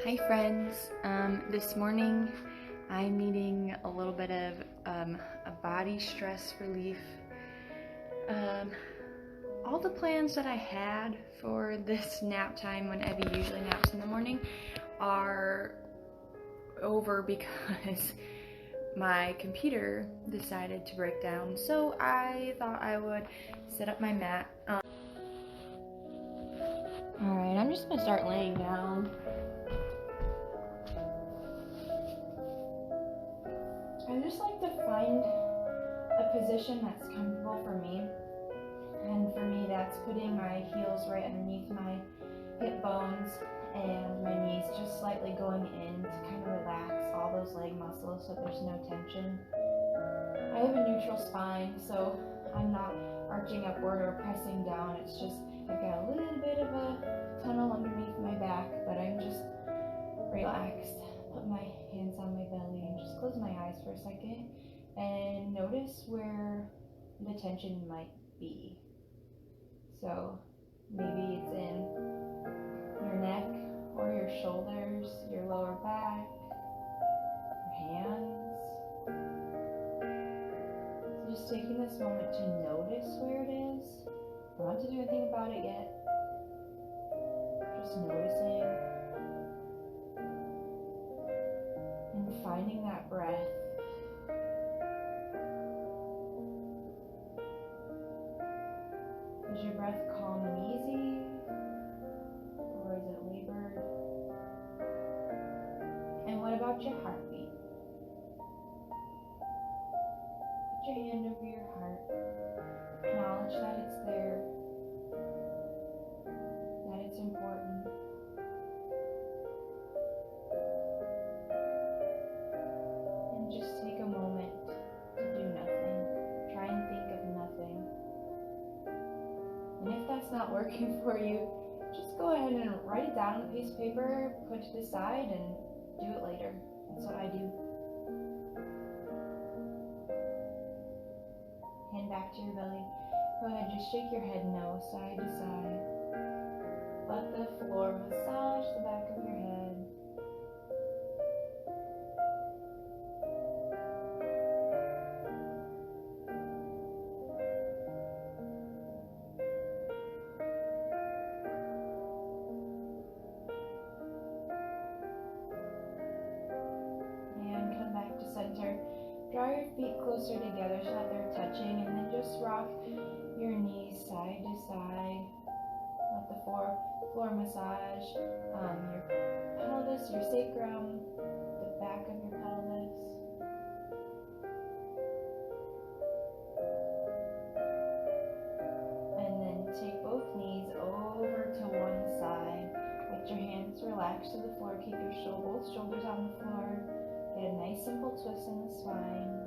Hi friends, this morning I'm needing a little bit of a body stress relief. All the plans that I had for this nap time when Evie usually naps in the morning are over because my computer decided to break down, so I thought I would set up my mat. Alright, I'm just gonna start laying down. I just like to find a position that's comfortable for me, and for me that's putting my heels right underneath my hip bones and my knees just slightly going in to kind of relax all those leg muscles so there's no tension. I have a neutral spine, so I'm not arching upward or pressing down. It's just I've got a little bit of a tunnel underneath my back, but I'm just relaxed. Put my hands on my belly and just close my eyes for a second and notice where the tension might be. So maybe it's in your neck or your shoulders, your lower back, your hands. So just taking this moment to notice where it is. Don't have to do anything about it yet. Just noticing and finding that breath. Is your breath calm and easy, or is it labored? And what about your heartbeat? Put your hand over your heart. Acknowledge that it's there, that it's important. And just take a moment to do nothing. Try and think of nothing. And if that's not working for you, just go ahead and write it down on a piece of paper, put it aside, and do it later. That's what I do. Hand back to your belly. Go ahead, just shake your head no, side to side. Let the floor massage the back of your head. And come back to center. Draw your feet closer together so that they're touching, and then just rock your knees side to side. Let the floor massage your pelvis, your sacrum, the back of your pelvis. And then take both knees over to one side. Let your hands relax to the floor. Keep your both shoulders on the floor. Get a nice simple twist in the spine.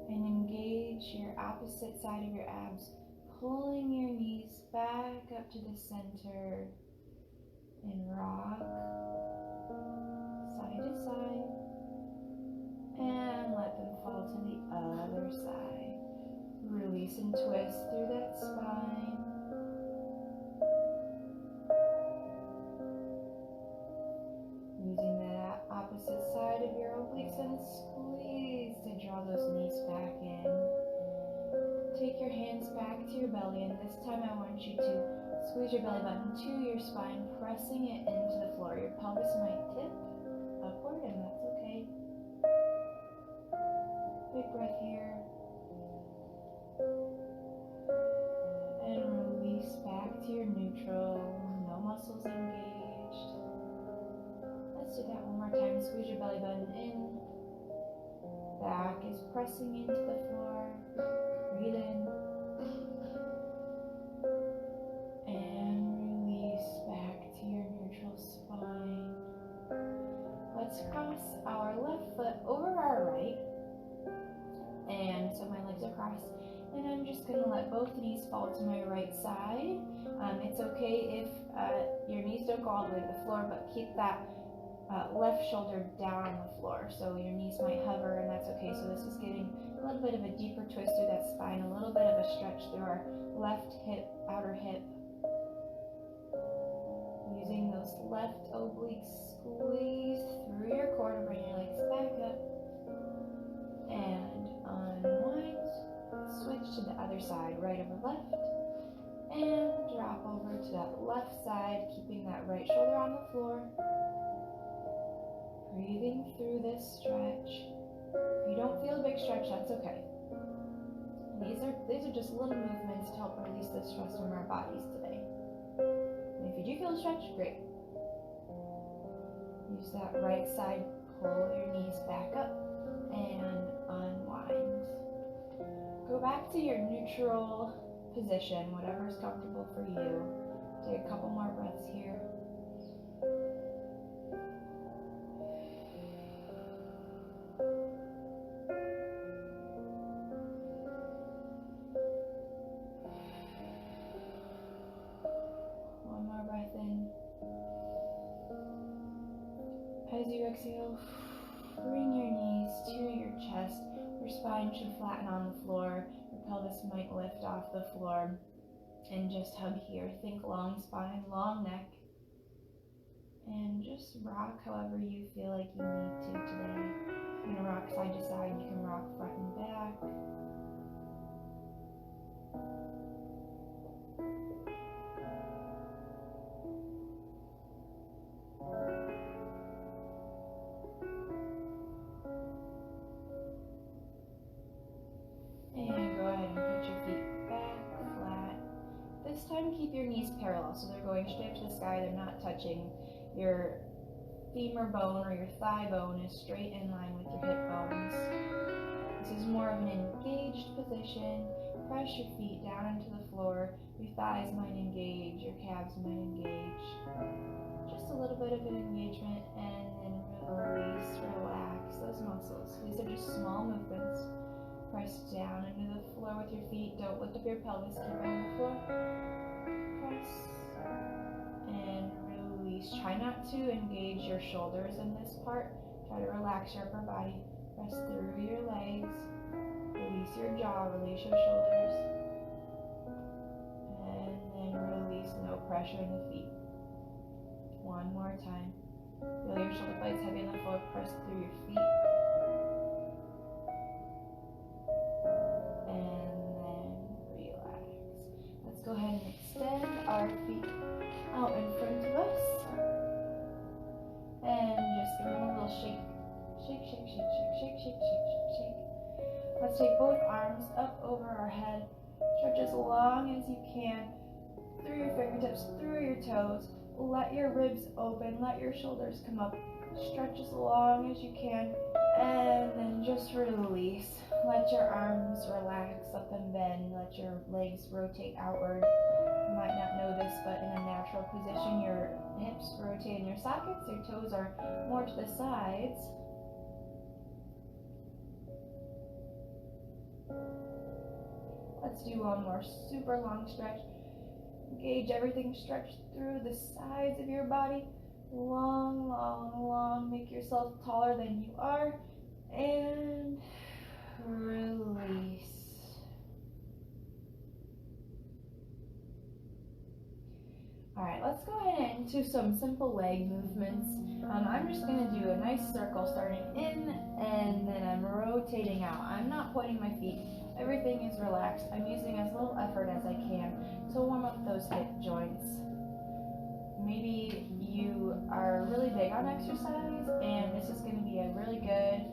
And engage your opposite side of your abs, pulling your knees back up to the center and rock side to side and let them fall to the other side. Release and twist through that spine. Using that opposite side of your obliques and squeeze to draw those knees back in. Take your hands back to your belly, and this time I want you to squeeze your belly button to your spine, pressing it into the floor. Your pelvis might tip upward, and that's okay. Big breath here. And release back to your neutral, no muscles engaged. Let's do that one more time. Squeeze your belly button in. Back is pressing into the floor. Breathe in. And release back to your neutral spine. Let's cross our left foot over our right. And so my legs are crossed. And I'm just going to let both knees fall to my right side. It's okay if your knees don't go all the way to the floor, but keep that left shoulder down on the floor, so your knees might hover, and that's okay. So this is getting a little bit of a deeper twist through that spine, a little bit of a stretch through our left hip, outer hip, Squeeze through your core to bring your legs back up. And unwind. Switch to the other side, right over left. And drop over to that left side, keeping that right shoulder on the floor. Breathing through this stretch. If you don't feel a big stretch, that's okay. These are just little movements to help release the stress from our bodies today. And if you do feel a stretch, great. Use that right side, pull your knees back up and unwind. Go back to your neutral position, whatever is comfortable for you. Take a couple more breaths here. One more breath in. As you exhale, bring your knees to your chest. Your spine should flatten on the floor. Your pelvis might lift off the floor. And just hug here. Think long spine, long neck. And just rock however you feel like you need to today. You're going to rock side to side. You can rock front and back. And go ahead and put your feet back flat. This time keep your knees parallel, so they're going straight to the sky, they're not touching. Your femur bone or your thigh bone is straight in line with your hip bones. This is more of an engaged position. Press your feet down into the floor. Your thighs might engage, your calves might engage. Just a little bit of an engagement, and then release, relax those muscles. These are just small movements. Press down into the floor with your feet. Don't lift up your pelvis, keep it on the floor. Press and release. Try not to engage your shoulders in this part. Try to relax your upper body. Press through your legs. Release your jaw, release your shoulders. And then release, no pressure in the feet. One more time. Feel your shoulder blades heavy on the floor. Press through your feet. Go ahead and extend our feet out in front of us. And just give them a little shake. Shake, shake, shake, shake, shake, shake, shake, shake, shake. Let's take both arms up over our head. Stretch as long as you can. Through your fingertips, through your toes. Let your ribs open. Let your shoulders come up. Stretch as long as you can. And then just release. Let your arms relax up and bend. Let your legs rotate outward. You might not know this, but in a natural position, your hips rotate in your sockets. Your toes are more to the sides. Let's do one more super long stretch. Engage everything stretched through the sides of your body. Long, long, long. Make yourself taller than you are. And release. Alright, let's go ahead and do some simple leg movements. I'm just going to do a nice circle starting in, and then I'm rotating out. I'm not pointing my feet. Everything is relaxed. I'm using as little effort as I can to warm up those hip joints. Maybe you are really big on exercise, and this is going to be a really good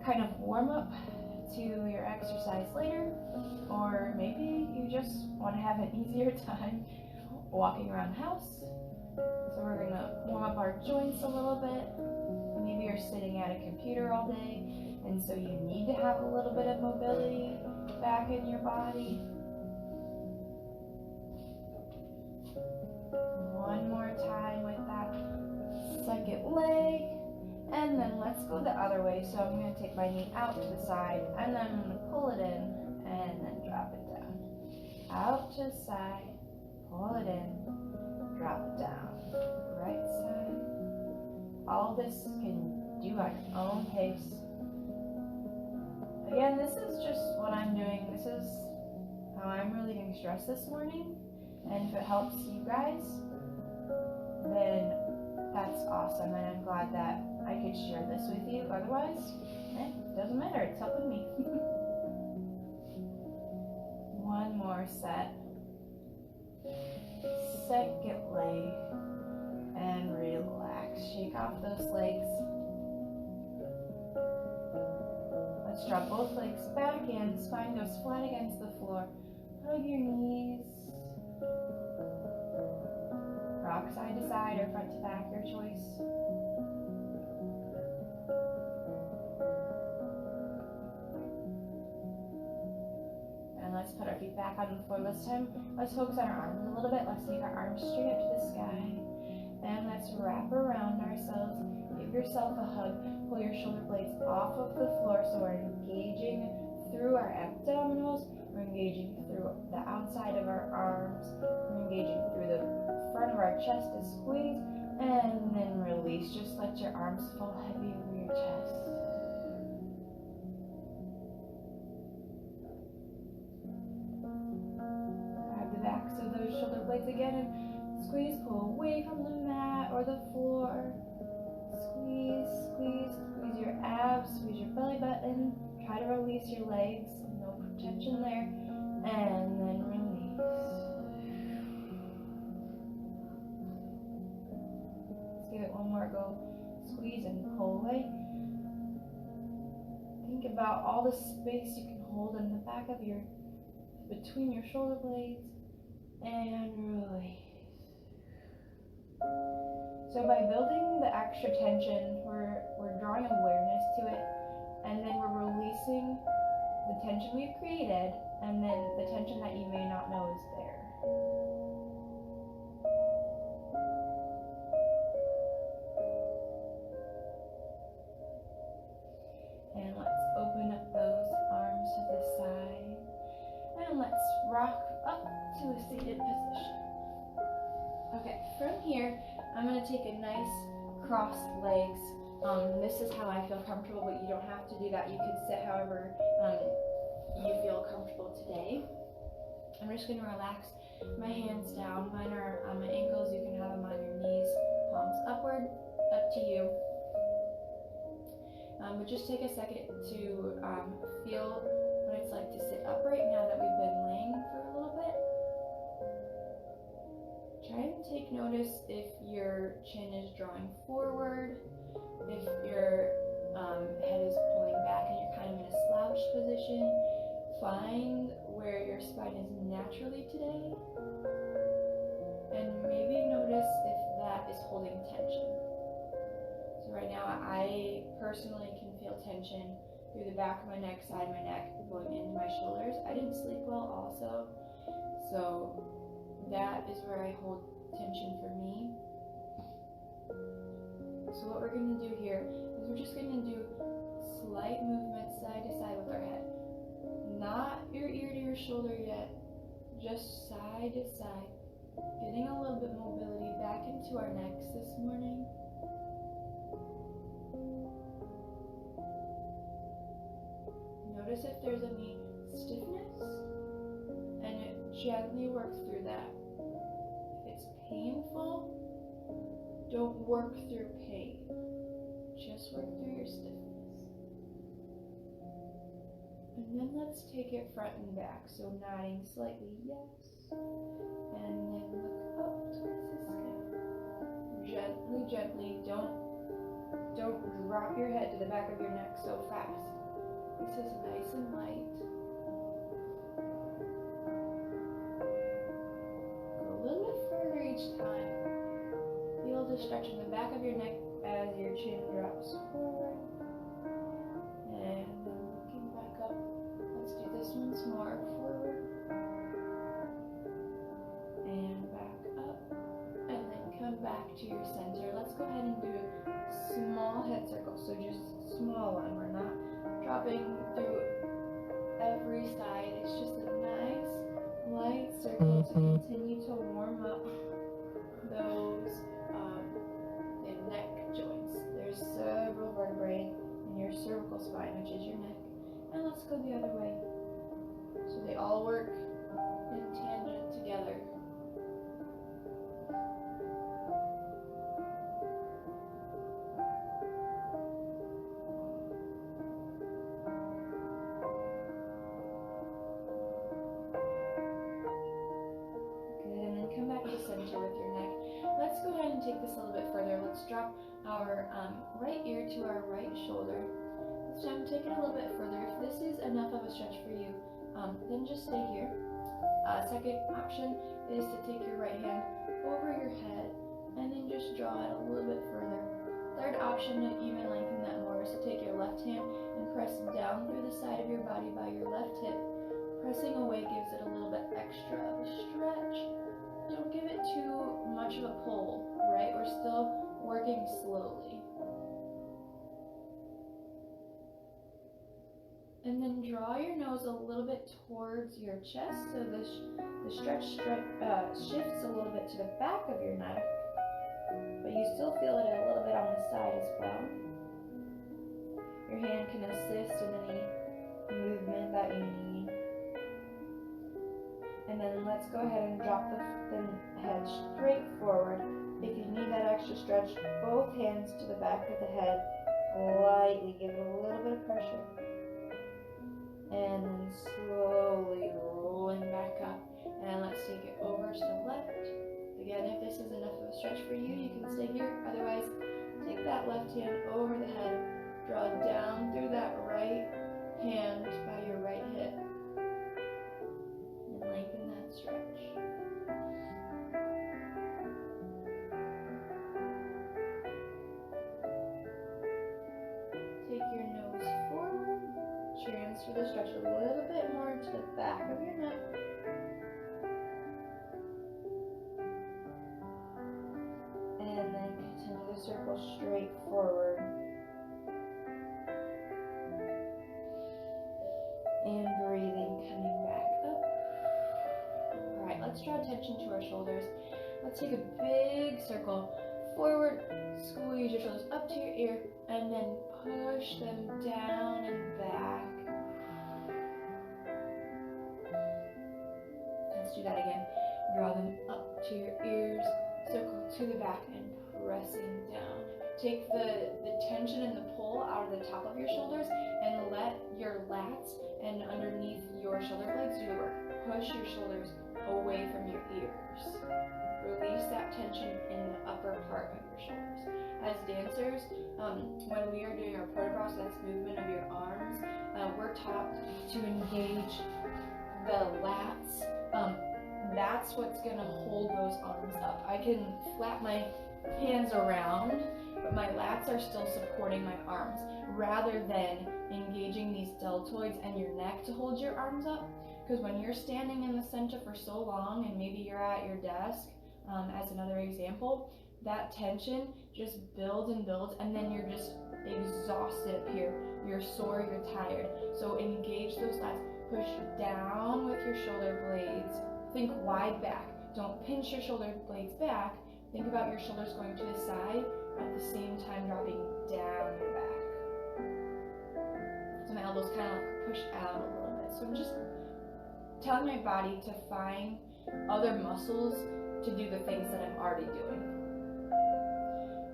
kind of warm up to your exercise later, or maybe you just want to have an easier time walking around the house. So we're going to warm up our joints a little bit. Maybe you're sitting at a computer all day, and so you need to have a little bit of mobility back in your body. One more time with that second leg. And then let's go the other way. So I'm going to take my knee out to the side, and then I'm going to pull it in, and then drop it down. Out to the side, pull it in, drop it down. Right side. All this can do at your own pace. Again, this is just what I'm doing. This is how I'm relieving stress this morning. And if it helps you guys, then that's awesome, and I'm glad that I could share this with you. Otherwise, it doesn't matter, it's helping me. One more set. Second leg, and relax. Shake off those legs. Let's drop both legs back in. Spine goes flat against the floor. Hug your knees. Rock side to side or front to back, your choice. And let's put our feet back on the floor this time. Let's focus on our arms a little bit. Let's take our arms straight up to the sky. And let's wrap around ourselves. Give yourself a hug. Pull your shoulder blades off of the floor so we're engaging through our abdominals. We're engaging through the outside of our arms. We're engaging through the front of our chest to squeeze. And then release. Just let your arms fall heavy over your chest. Grab the backs of those shoulder blades again and squeeze. Pull away from the mat or the floor. Squeeze, squeeze, squeeze your abs, squeeze your belly button. Try to release your legs, no tension there. And then release. Let's give it one more go. Squeeze and pull away. Think about all the space you can hold in the back of between your shoulder blades. And release. So by building the extra tension, we're drawing awareness to it, and then we're releasing the tension we've created, and then the tension that you may not know is there. And let's open up those arms to the side, and let's rock up to a seated position. Okay, from here, I'm going to take a nice crossed legs. This is how I feel comfortable, but you don't have to do that. You can sit however you feel comfortable today. I'm just going to relax my hands down. Mine are on my ankles. You can have them on your knees, palms upward, up to you. But just take a second to feel what it's like to sit upright now that we've been laying for a little bit. Try and take notice if your chin is drawing forward, if your head is pulling back and you're kind of in a slouched position. Find where your spine is naturally today, and maybe notice if that is holding tension. So right now I personally can feel tension through the back of my neck, side of my neck, going into my shoulders. I didn't sleep well also, so that is where I hold tension for me. So what we're going to do here is we're just going to do slight movements side to side with our head. Not your ear to your shoulder yet, just side to side. Getting a little bit mobility back into our necks this morning. Notice if there's any stiffness, and gently work through that. If it's painful, don't work through pain. Just work through your stiffness. And then let's take it front and back. So nodding slightly, yes. And then look up towards the sky. Gently, gently. Don't drop your head to the back of your neck so fast. This is nice and light. A little bit further each time. Feel the stretch in the back of your neck as your chin drops forward. And then looking back up. Let's do this once more. Forward. And back up. And then come back to your center. Let's go ahead and do a small head circle. So just small one. We're not dropping through every side. It's just a nice light circle to continue to warm up those the neck joints. There's several vertebrae in your cervical spine, which is your neck. And let's go the other way. So they all work in tandem together. center with your neck. Let's go ahead and take this a little bit further. Let's drop our right ear to our right shoulder. This time take it a little bit further. If this is enough of a stretch for you, then just stay here. Second option is to take your right hand over your head and then just draw it a little bit further. Third option to even lengthen that more is to take your left hand and press down through the side of your body by your left hip. Pressing away gives it a little bit extra of a stretch. Don't give it too much of a pull, right? We're still working slowly. And then draw your nose a little bit towards your chest so the stretch shifts a little bit to the back of your neck, but you still feel it a little bit on the side as well. Your hand can assist in any movement that you need. And then let's go ahead and drop the head straight forward. If you need that extra stretch, both hands to the back of the head, lightly give it a little bit of pressure. And then slowly rolling back up. And let's take it over to the left. Again, if this is enough of a stretch for you, you can stay here. Otherwise, take that left hand over the head. Draw down through that right hand by your right hip. And lengthen that stretch. Take your nose forward. Transfer the stretch a little bit more to the back of your neck. And then continue the circle straight forward. And breathing, coming back up. Alright, let's draw attention to our shoulders. Let's take a big circle forward, squeeze your shoulders up to your ear, and then push them down and back. Let's do that again. Draw them up to your ears, circle to the back, and pressing down. Take the tension and the pull out of the top of your shoulders and let your lats and underneath your shoulder blades do the work. Push your shoulders away from your ears. Release that tension in the upper part of your shoulders. As dancers, when we are doing our protobras, that's movement of your arms, we're taught to engage the lats. That's what's going to hold those arms up. I can flap my hands around, but my lats are still supporting my arms, rather than engaging these deltoids and your neck to hold your arms up. Because when you're standing in the center for so long, and maybe you're at your desk, as another example, that tension just builds and builds, and then you're just exhausted up here. You're sore, you're tired. So engage those lats. Push down with your shoulder blades. Think wide back. Don't pinch your shoulder blades back. Think about your shoulders going to the side at the same time dropping down your back. So my elbows kind of like push out a little bit. So I'm just telling my body to find other muscles to do the things that I'm already doing.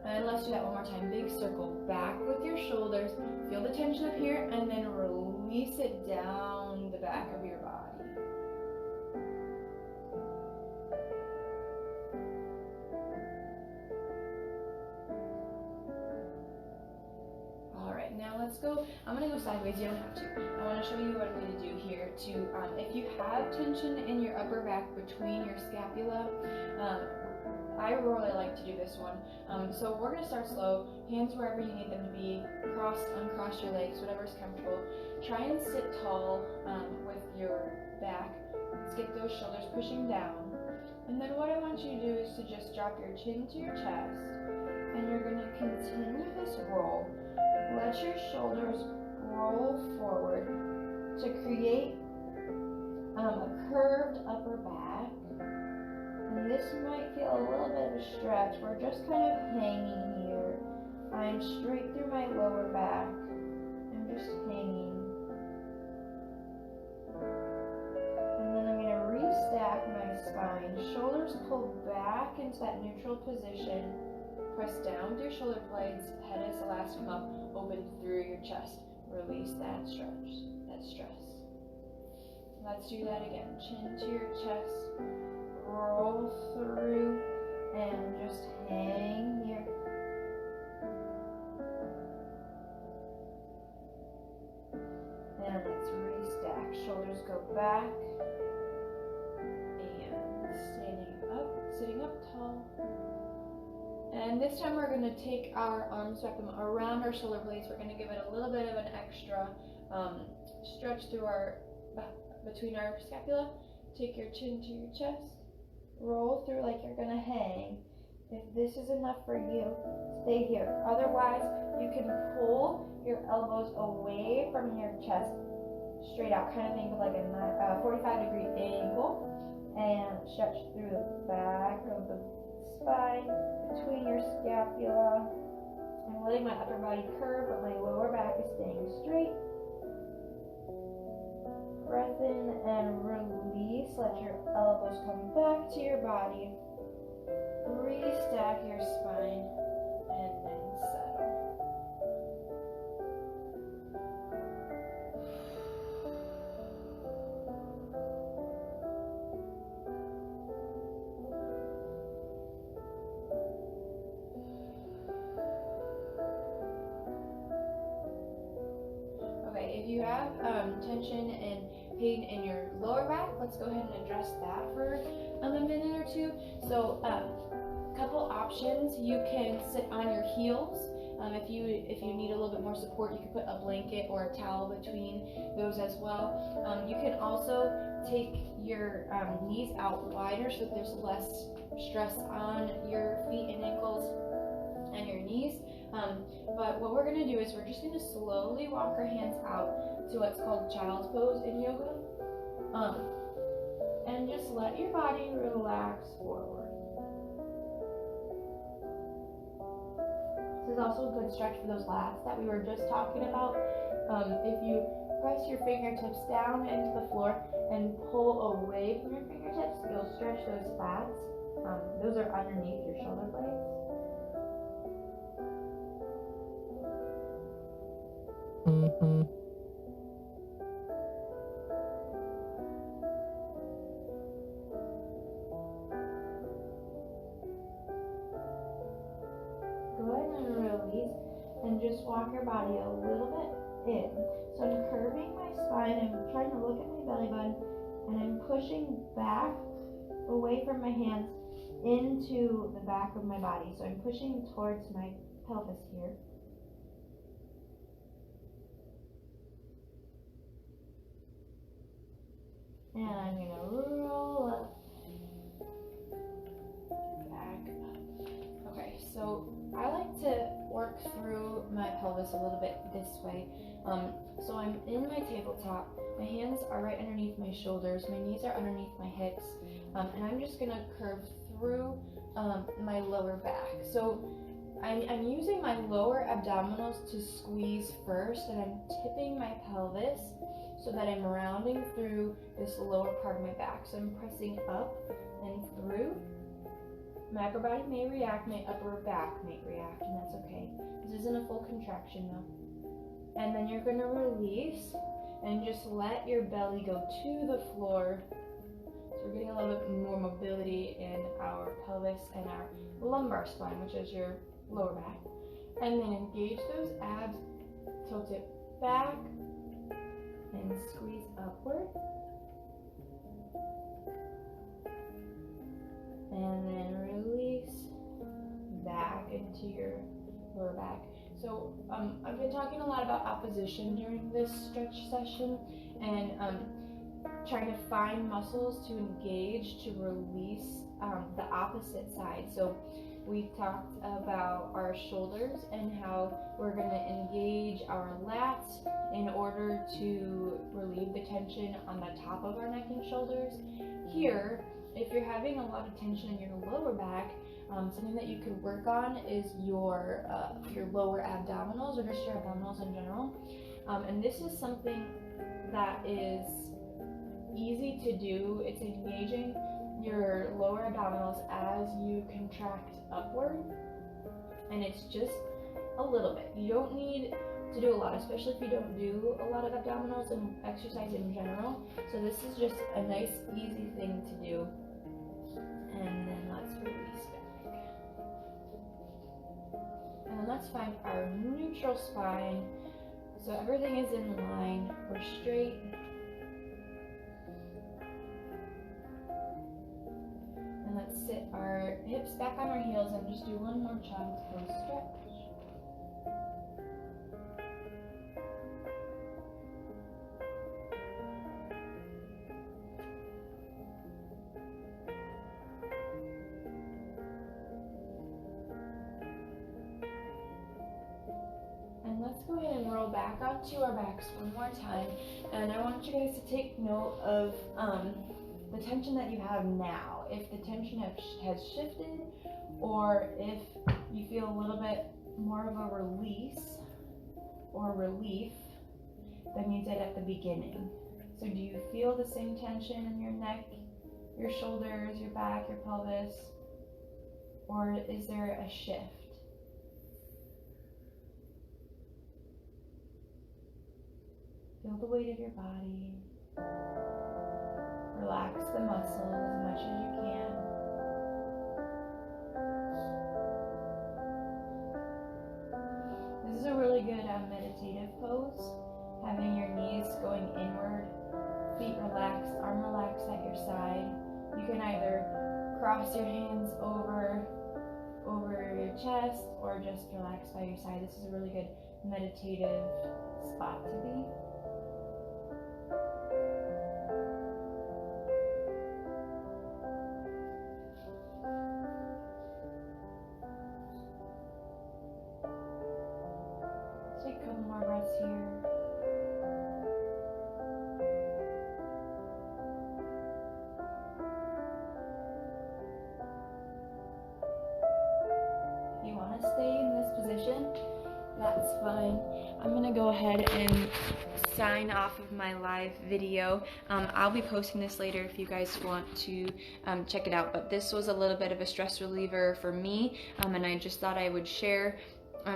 And let's do that one more time. Big circle back with your shoulders. Feel the tension up here, and then release it down the back of your body. Now let's go, I'm going to go sideways, you don't have to. I want to show you what I'm going to do here to, if you have tension in your upper back between your scapula, I really like to do this one. So we're going to start slow, hands wherever you need them to be, uncross your legs, whatever's comfortable. Try and sit tall with your back. Let's get those shoulders pushing down. And then what I want you to do is to just drop your chin to your chest, and you're going to continue this roll. Let your shoulders roll forward to create a curved upper back. And this might feel a little bit of a stretch. We're just kind of hanging here. I'm straight through my lower back. I'm just hanging. And then I'm going to restack my spine. Shoulders pull back into that neutral position. Press down with your shoulder blades, head as the last come up, open through your chest. Release that stretch, that stress. Let's do that again. Chin to your chest, roll through And this time we're going to take our arms, wrap them around our shoulder blades. We're going to give it a little bit of an extra stretch through between our scapula. Take your chin to your chest. Roll through like you're going to hang. If this is enough for you, stay here. Otherwise, you can pull your elbows away from your chest, straight out. Kind of think of like a 45-degree angle, and stretch through the back of the spine, between your scapula. I'm letting my upper body curve, but my lower back is staying straight. Breath in and release. Let your elbows come back to your body. Restack your spine and then settle. Okay, if you have tension and pain in your lower back, let's go ahead and address that for a minute or two. So, couple options. You can sit on your heels. If you need a little bit more support, you can put a blanket or a towel between those as well. You can also take your knees out wider so that there's less stress on your feet and ankles and your knees. But what we're going to do is we're just going to slowly walk our hands out to what's called child's pose in yoga. And just let your body relax forward. This is also a good stretch for those lats that we were just talking about. If you press your fingertips down into the floor and pull away from your fingertips, you'll stretch those lats. Those are underneath your shoulder blades. And just walk your body a little bit in. So I'm curving my spine, I'm trying to look at my belly button, and I'm pushing back away from my hands into the back of my body. So I'm pushing towards my pelvis here. And I'm going to roll up, back up. Okay, so I like to work through my pelvis a little bit this way. So I'm in my tabletop, my hands are right underneath my shoulders, my knees are underneath my hips, and I'm just going to curve through my lower back. So I'm using my lower abdominals to squeeze first, and I'm tipping my pelvis so that I'm rounding through this lower part of my back. So I'm pressing up and through. My upper body may react, my upper back may react, and that's okay. This isn't a full contraction though. And then you're going to release and just let your belly go to the floor. So we're getting a little bit more mobility in our pelvis and our lumbar spine, which is your lower back. And then engage those abs, tilt it back, and squeeze upward. And then release back into your lower back. So I've been talking a lot about opposition during this stretch session, and trying to find muscles to engage to release the opposite side. So we talked about our shoulders and how we're going to engage our lats in order to relieve the tension on the top of our neck and shoulders. Here, if you're having a lot of tension in your lower back, something that you could work on is your lower abdominals, or just your abdominals in general. And this is something that is easy to do. It's engaging your lower abdominals as you contract upward, and it's just a little bit. You don't need to do a lot, especially if you don't do a lot of abdominals and exercise in general. So this is just a nice, easy thing to do. And then let's release back. And then let's find our neutral spine. So everything is in line. We're straight. And let's let's sit our hips back on our heels and just do one more child's pose stretch. And let's go ahead and roll back onto our backs one more time. And I want you guys to take note of the tension that you have now. If the tension has shifted, or if you feel a little bit more of a release or relief than you did at the beginning. So do you feel the same tension in your neck, your shoulders, your back, your pelvis, or is there a shift? Feel the weight of your body. Relax the muscles as much as you can. This is a really good meditative pose. Having your knees going inward, feet relaxed, arm relaxed at your side. You can either cross your hands over your chest or just relax by your side. This is a really good meditative spot to be. Take a couple more breaths here. If you want to stay in this position, that's fine. I'm gonna go ahead and sign off of my live video. I'll be posting this later if you guys want to check it out, but this was a little bit of a stress reliever for me, and I just thought I would share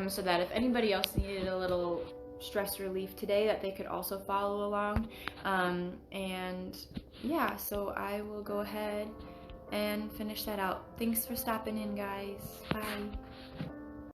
so that if anybody else needed a little stress relief today, that they could also follow along. And yeah, so I will go ahead and finish that out. Thanks for stopping in, guys. Bye.